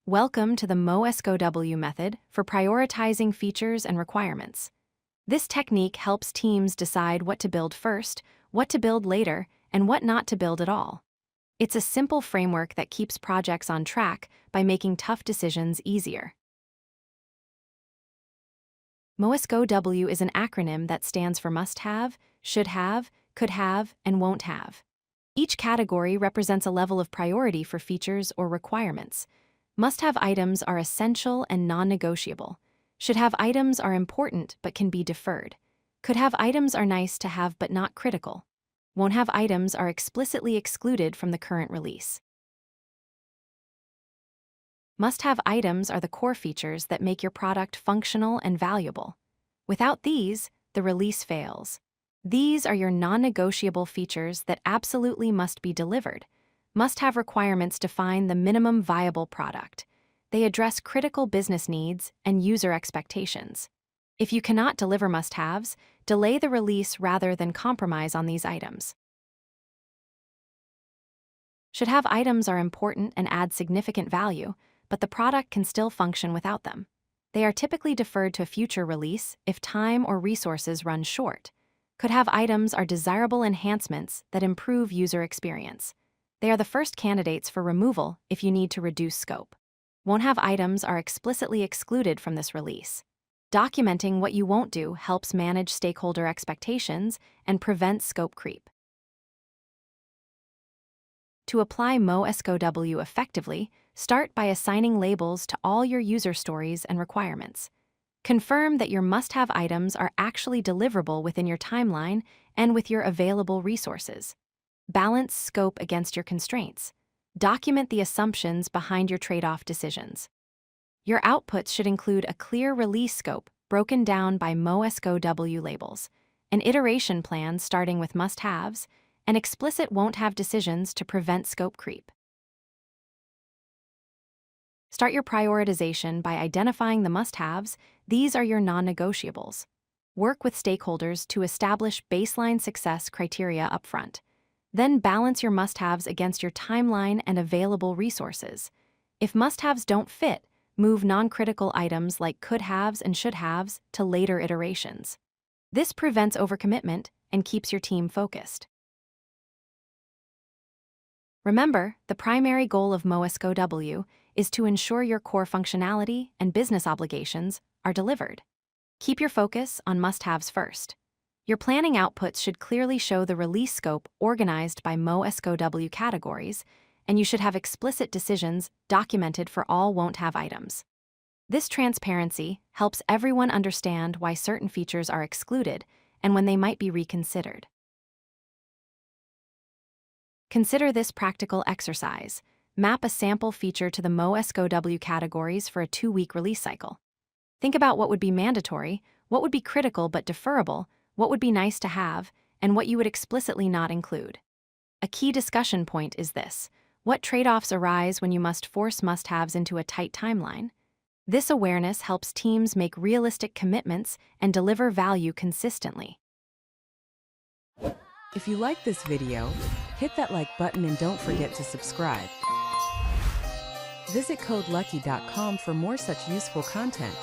Welcome to the MoSCoW method for prioritizing features and requirements. This technique helps teams decide what to build first, what to build later, and what not to build at all. It's a simple framework that keeps projects on track by making tough decisions easier. MoSCoW is an acronym that stands for must have, should have, could have, and won't have. Each category represents a level of priority for features or requirements. Must-have items are essential and non-negotiable. Should-have items are important but can be deferred. Could-have items are nice to have but not critical. Won't-have items are explicitly excluded from the current release. Must-have items are the core features that make your product functional and valuable. Without these, the release fails. These are your non-negotiable features that absolutely must be delivered. Must-have requirements define the minimum viable product. They address critical business needs and user expectations. If you cannot deliver must-haves, delay the release rather than compromise on these items. Should-have items are important and add significant value, but the product can still function without them. They are typically deferred to a future release if time or resources run short. Could-have items are desirable enhancements that improve user experience. They are the first candidates for removal if you need to reduce scope. Won't-have items are explicitly excluded from this release. Documenting what you won't do helps manage stakeholder expectations and prevent scope creep. To apply MoSCoW effectively, start by assigning labels to all your user stories and requirements. Confirm that your must-have items are actually deliverable within your timeline and with your available resources. Balance scope against your constraints. Document the assumptions behind your trade-off decisions. Your outputs should include a clear release scope broken down by MoSCoW labels, an iteration plan starting with must-haves, and explicit won't-have decisions to prevent scope creep. Start your prioritization by identifying the must-haves. These are your non-negotiables. Work with stakeholders to establish baseline success criteria upfront. Then balance your must-haves against your timeline and available resources. If must-haves don't fit, move non-critical items like could-haves and should-haves to later iterations. This prevents overcommitment and keeps your team focused. Remember, the primary goal of MoSCoW is to ensure your core functionality and business obligations are delivered. Keep your focus on must-haves first. Your planning outputs should clearly show the release scope organized by MoSCoW categories, and you should have explicit decisions documented for all won't-have items. This transparency helps everyone understand why certain features are excluded and when they might be reconsidered. Consider this practical exercise. Map a sample feature to the MoSCoW categories for a 2-week release cycle. Think about what would be mandatory, what would be critical but deferrable, what would be nice to have, and what you would explicitly not include. A key discussion point is this: what trade-offs arise when you must force must-haves into a tight timeline? This awareness helps teams make realistic commitments and deliver value consistently. If you like this video, hit that like button and don't forget to subscribe. Visit codelucky.com for more such useful content.